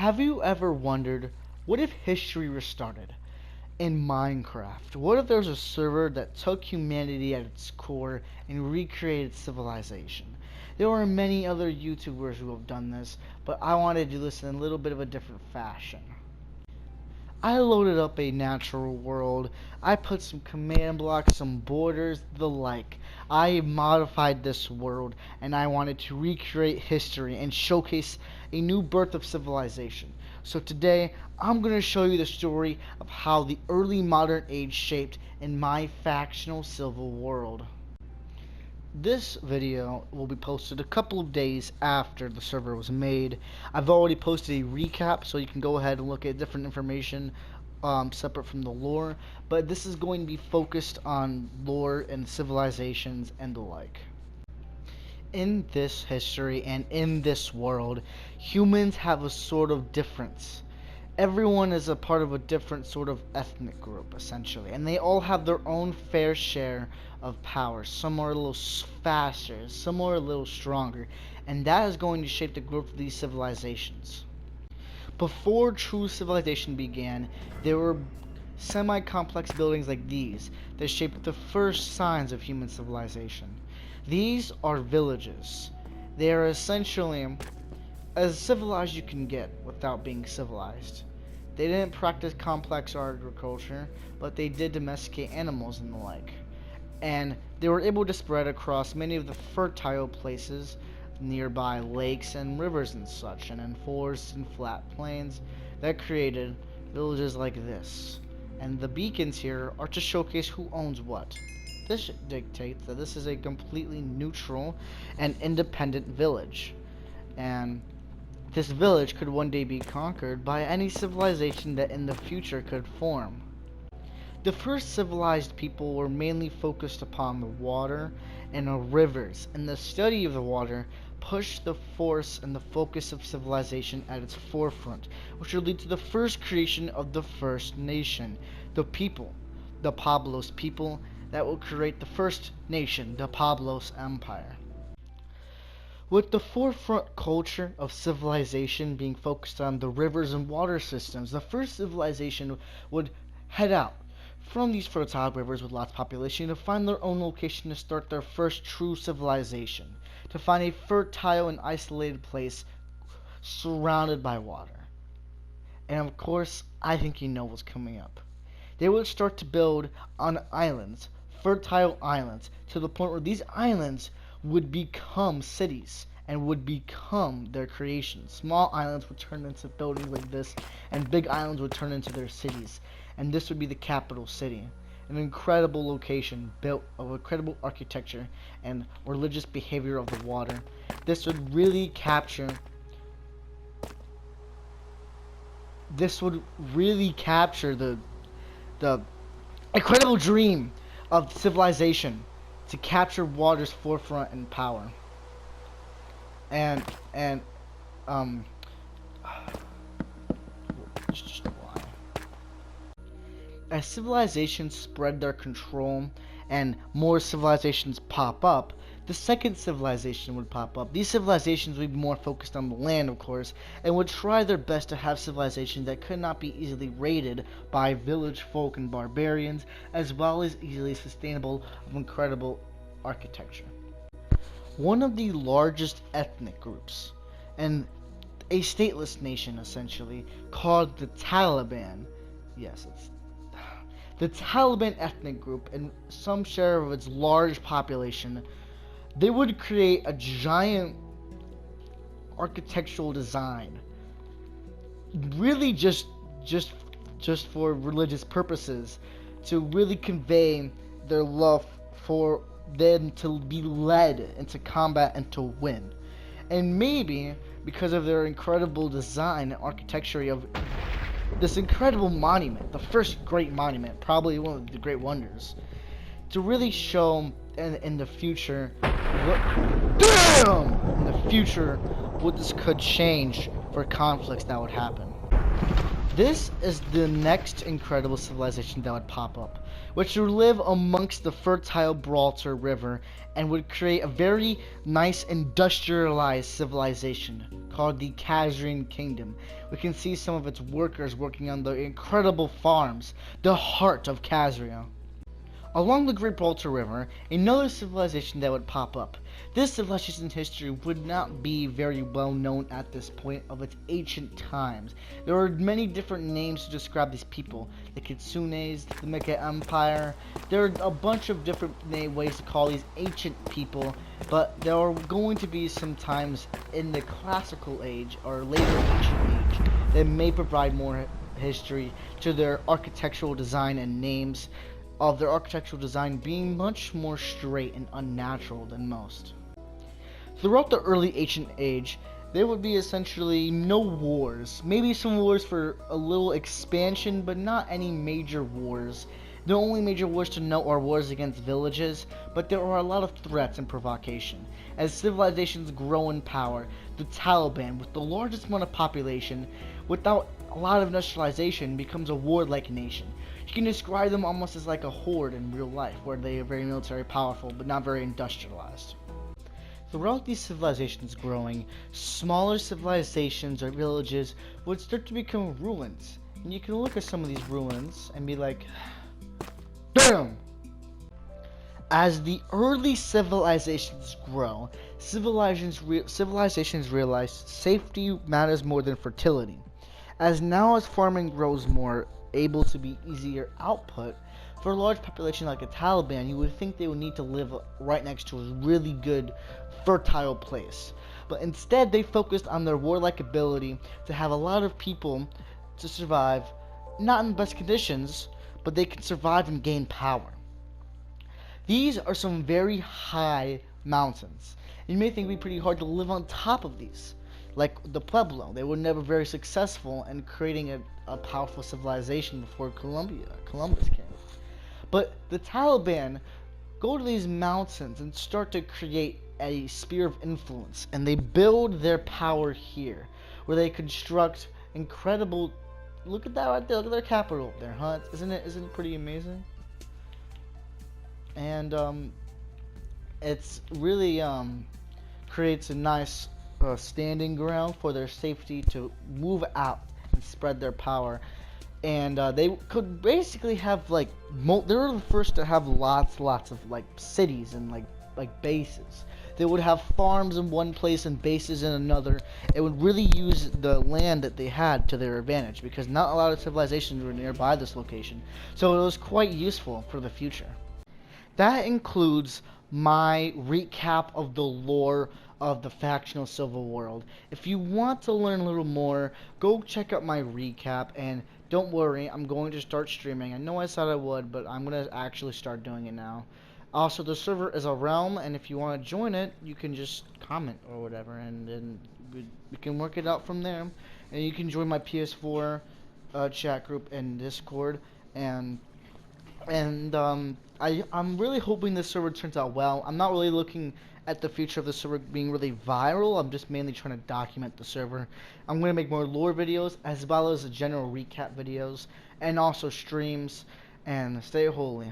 Have you ever wondered, what if history restarted? In Minecraft, what if there was a server that took humanity at its core and recreated civilization? There are many other YouTubers who have done this, but I wanted to do this in a little bit of a different fashion. I loaded up a natural world. I put some command blocks, some borders, the like. I modified this world and I wanted to recreate history and showcase a new birth of civilization. So today I'm going to show you the story of how the early modern age shaped in my factional civil world. This video will be posted a couple of days after the server was made. I've already posted a recap, so you can go ahead and look at different information separate from the lore, but this is going to be focused on lore and civilizations and the like. In this history and in this world, humans have a sort of difference. Everyone is a part of a different sort of ethnic group, essentially, and they all have their own fair share of power. Some are a little faster, some are a little stronger, and that is going to shape the growth of these civilizations. Before true civilization began, there were semi-complex buildings like these that shaped the first signs of human civilization. These are villages. They are essentially as civilized you can get without being civilized. They didn't practice complex agriculture, but they did domesticate animals and the like. And they were able to spread across many of the fertile places, nearby lakes and rivers and such, and in forests and flat plains that created villages like this. And the beacons here are to showcase who owns what. This dictates that this is a completely neutral and independent village. And this village could one day be conquered by any civilization that in the future could form. The first civilized people were mainly focused upon the water and the rivers, and the study of the water pushed the force and the focus of civilization at its forefront, which would lead to the first creation of the first nation, the people, the Pablos people, that will create the first nation, the Pablos Empire. With the forefront culture of civilization being focused on the rivers and water systems, the first civilization would head out from these fertile rivers with lots of population to find their own location to start their first true civilization, to find a fertile and isolated place surrounded by water. And of course, I think you know what's coming up. They would start to build on islands, fertile islands, to the point where these islands would become cities and would become their creations. Small islands would turn into buildings like this, and big islands would turn into their cities. And this would be the capital city. An incredible location built of incredible architecture and religious behavior of the water. This would really capture the incredible dream of civilization, to capture water's forefront and power. And as civilizations spread their control and more civilizations pop up, the second civilization would pop up. These civilizations would be more focused on the land, of course, and would try their best to have civilizations that could not be easily raided by village folk and barbarians, as well as easily sustainable of incredible architecture. One of the largest ethnic groups, and a stateless nation essentially, called the Taliban. Yes, it's the Taliban ethnic group, and some share of its large population. They would create a giant architectural design, really just for religious purposes, to really convey their love for them to be led into combat and to win. And maybe because of their incredible design and architecture of this incredible monument, the first great monument, probably one of the great wonders, to really show in the future what this could change for conflicts that would happen. This is the next incredible civilization that would pop up, which would live amongst the fertile Gibraltar River and would create a very nice industrialized civilization called the Kazrian Kingdom. We can see some of its workers working on the incredible farms, the heart of Kazrio. Along the Great Baltar River, another civilization that would pop up. This civilization's history would not be very well known at this point of its ancient times. There are many different names to describe these people. The Kitsunes, the Mecha Empire. There are a bunch of different ways to call these ancient people, but there are going to be some times in the classical age or later ancient age that may provide more history to their architectural design and names of their architectural design being much more straight and unnatural than most. Throughout the early ancient age, there would be essentially no wars. Maybe some wars for a little expansion, but not any major wars. The only major wars to note are wars against villages, but there are a lot of threats and provocation. As civilizations grow in power, the Taliban, with the largest amount of population, without a lot of industrialization, becomes a warlike nation. You can describe them almost as like a horde in real life, where they are very military powerful, but not very industrialized. Throughout these civilizations growing, smaller civilizations or villages would start to become ruins. And you can look at some of these ruins and be like, damn! As the early civilizations grow, civilizations realize safety matters more than fertility. As farming grows more able to be easier output, for a large population like a Taliban, you would think they would need to live right next to a really good, fertile place. But instead, they focused on their warlike ability to have a lot of people to survive, not in the best conditions, but they can survive and gain power. These are some very high mountains. You may think it would be pretty hard to live on top of these. Like the Pueblo, they were never very successful in creating a powerful civilization before Columbus came. But the Taliban go to these mountains and start to create a sphere of influence, and they build their power here, where they construct incredible. Look at that right there. Look at their capital, their huts. Isn't it pretty amazing? And it's really creates a nice standing ground for their safety to move out and spread their power. And they could basically have like they were the first to have lots of like cities and like bases. They would have farms in one place and bases in another. It would really use the land that they had to their advantage, because not a lot of civilizations were nearby this location. So it was quite useful for the future. That includes my recap of the lore of the factional civil world. If you want to learn a little more, go check out my recap, and don't worry, I'm going to start streaming. I know I said I would, but I'm going to actually start doing it now. Also, the server is a realm, and if you want to join it, you can just comment or whatever, and then we can work it out from there. And you can join my PS4 chat group and Discord, and I'm really hoping this server turns out well. I'm not really looking at the future of the server being really viral. I'm just mainly trying to document the server. I'm going to make more lore videos, as well as general recap videos, and also streams, and stay holy.